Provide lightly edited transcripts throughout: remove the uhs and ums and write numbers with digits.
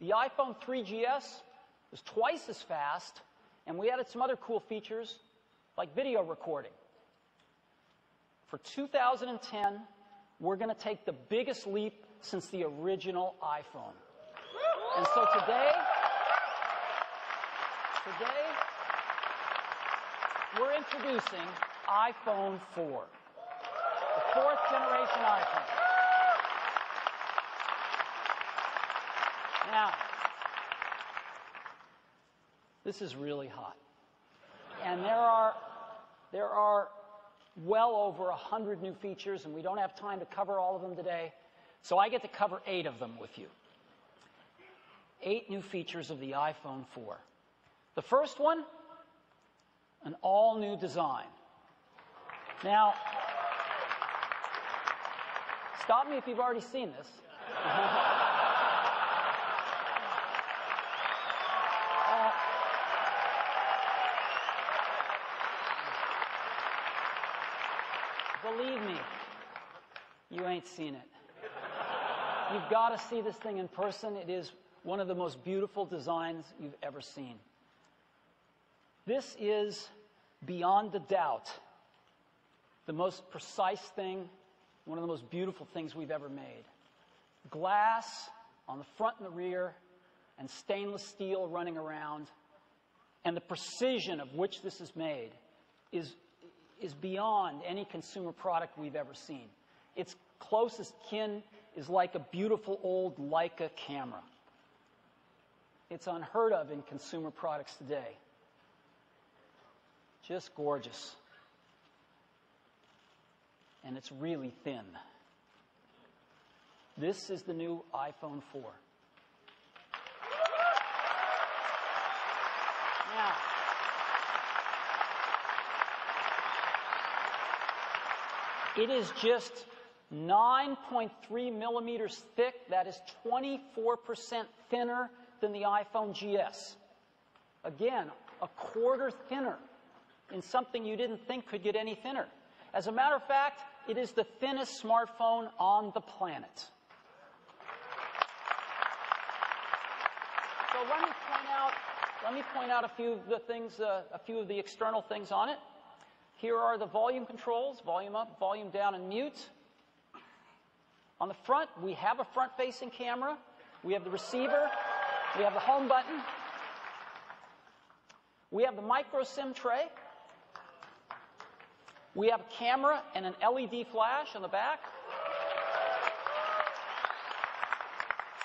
The iPhone 3GS was twice as fast, and we added some other cool features like video recording. For 2010, we're going to take the biggest leap since the original iPhone. And so today, we're introducing iPhone 4, the 4th generation iPhone. Now, this is really hot. And there are well over 100 new features, and we don't have time to cover all of them today. So I get to cover 8 of them with you. 8 new features of the iPhone 4. The first one, an all-new design. Now, stop me if you've already seen this. Believe me, you ain't seen it. You've got to see this thing in person. It is one of the most beautiful designs you've ever seen. This is, beyond a doubt, the most precise thing, one of the most beautiful things we've ever made. Glass on the front and the rear, and stainless steel running around, and the precision of which this is made is beyond any consumer product we've ever seen. Its closest kin is like a beautiful old Leica camera. It's unheard of in consumer products today. Just gorgeous. And it's really thin. This is the new iPhone 4. Now, it is just 9.3 millimeters thick. That is 24% thinner than the iPhone GS. Again, a quarter thinner in something you didn't think could get any thinner. As a matter of fact, it is the thinnest smartphone on the planet. So let me point out a few of the things, a few of the external things on it. Here are the volume controls: volume up, volume down, and mute. On the front, we have a front-facing camera. We have the receiver. We have the home button. We have the micro SIM tray. We have a camera and an LED flash on the back.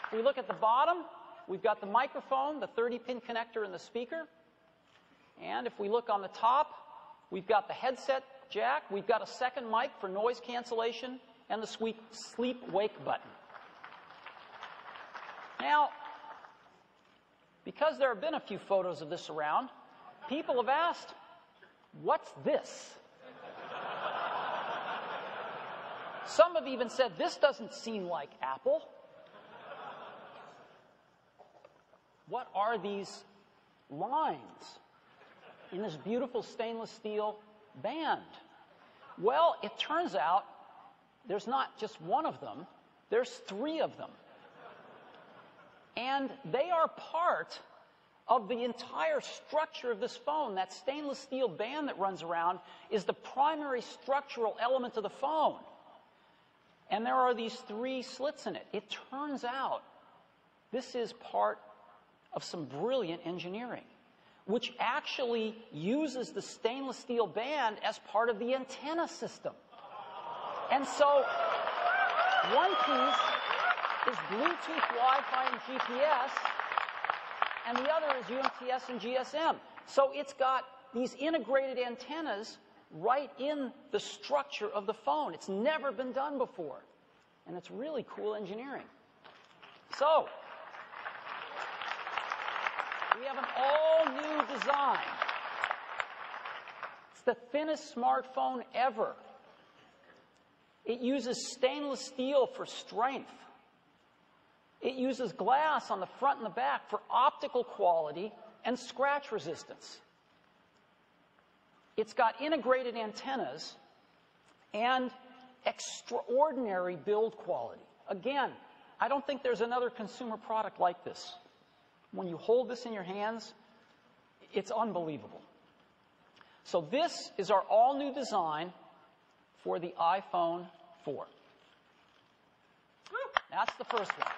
If we look at the bottom, we've got the microphone, the 30-pin connector, and the speaker. And if we look on the top, we've got the headset jack. We've got a second mic for noise cancellation and the sleep-wake button. Now, because there have been a few photos of this around, people have asked, what's this? Some have even said, this doesn't seem like Apple. What are these lines in this beautiful stainless steel band? Well, it turns out there's not just one of them, there's 3 of them. And they are part of the entire structure of this phone. That stainless steel band that runs around is the primary structural element of the phone. And there are these 3 slits in it. It turns out this is part of some brilliant engineering, which actually uses the stainless steel band as part of the antenna system. And so one piece is Bluetooth, Wi-Fi, and GPS, and the other is UMTS and GSM. So it's got these integrated antennas right in the structure of the phone. It's never been done before. And it's really cool engineering. So, we have an all-new design. It's the thinnest smartphone ever. It uses stainless steel for strength. It uses glass on the front and the back for optical quality and scratch resistance. It's got integrated antennas and extraordinary build quality. Again, I don't think there's another consumer product like this. When you hold this in your hands, it's unbelievable. So this is our all-new design for the iPhone 4. That's the first one.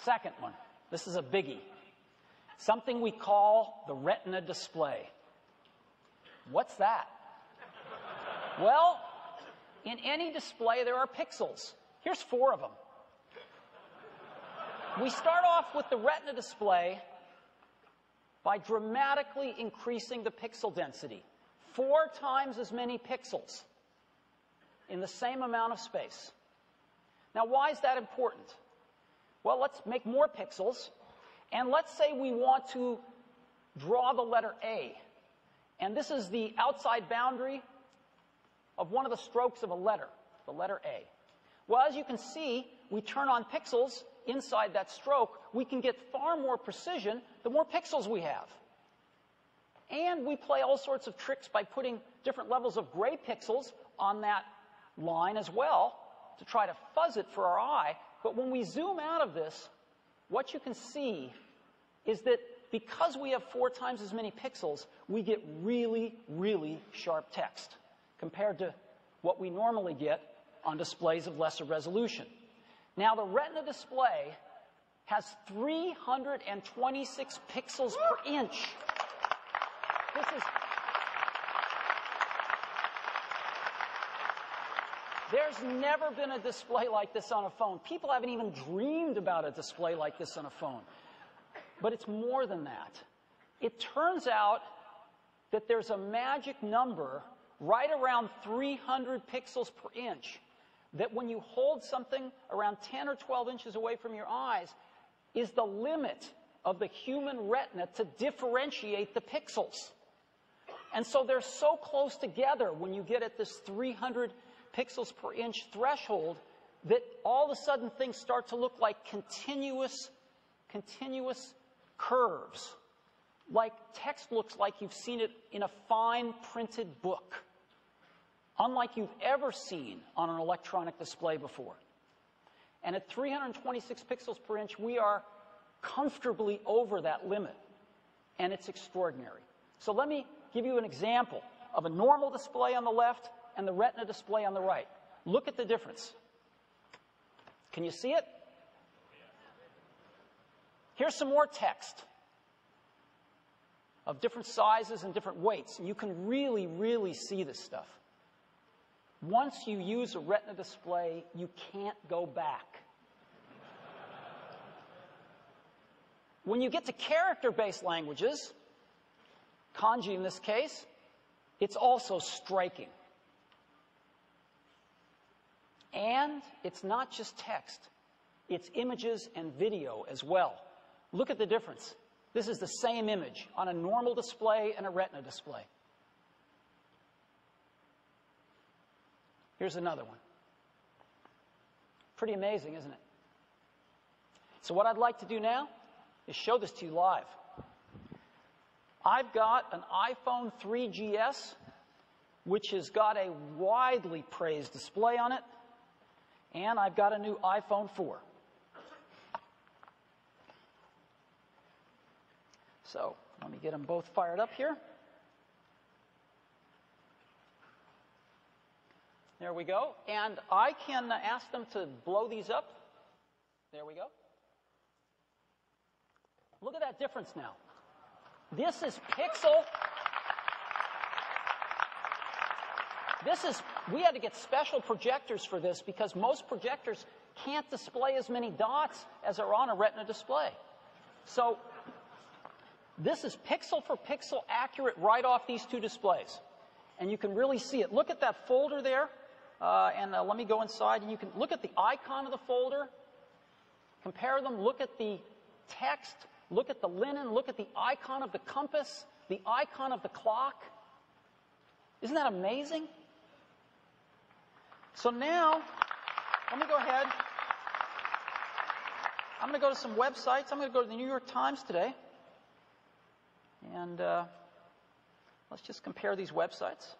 Second one. This is a biggie. Something we call the Retina display. What's that? Well, in any display, there are pixels. Here's 4 of them. We start off with the Retina display by dramatically increasing the pixel density. 4 times as many pixels in the same amount of space. Now, why is that important? Well, let's make more pixels, and let's say we want to draw the letter A. And this is the outside boundary of one of the strokes of a letter, the letter A. Well, as you can see, we turn on pixels inside that stroke. We can get far more precision the more pixels we have. And we play all sorts of tricks by putting different levels of gray pixels on that line as well to try to fuzz it for our eye. But when we zoom out of this, what you can see is that because we have 4 times as many pixels, we get really, really sharp text compared to what we normally get on displays of lesser resolution. Now, the Retina display has 326 pixels per inch. There's never been a display like this on a phone. People haven't even dreamed about a display like this on a phone. But it's more than that. It turns out that there's a magic number right around 300 pixels per inch that when you hold something around 10 or 12 inches away from your eyes is the limit of the human retina to differentiate the pixels. And so they're so close together when you get at this 300 pixels per inch threshold that all of a sudden things start to look like continuous curves. Like text looks like you've seen it in a fine printed book, unlike you've ever seen on an electronic display before. And at 326 pixels per inch, we are comfortably over that limit, and it's extraordinary. So let me give you an example of a normal display on the left and the Retina display on the right. Look at the difference. Can you see it? Here's some more text of different sizes and different weights. And you can really, really see this stuff. Once you use a Retina display, you can't go back. When you get to character-based languages, kanji in this case, it's also striking. And it's not just text. It's images and video as well. Look at the difference. This is the same image on a normal display and a Retina display. Here's another one. Pretty amazing, isn't it? So what I'd like to do now is show this to you live. I've got an iPhone 3GS, which has got a widely praised display on it, and I've got a new iPhone 4. So let me get them both fired up here. There we go. And I can ask them to blow these up. There we go. Look at that difference now. This is pixel. We had to get special projectors for this because most projectors can't display as many dots as are on a Retina display. So this is pixel for pixel accurate right off these two displays. And you can really see it. Look at that folder there. Let me go inside, and you can look at the icon of the folder, compare them, look at the text, look at the linen, look at the icon of the compass, the icon of the clock. Isn't that amazing? So now, let me go ahead. I'm going to go to some websites. I'm going to go to the New York Times today. And let's just compare these websites.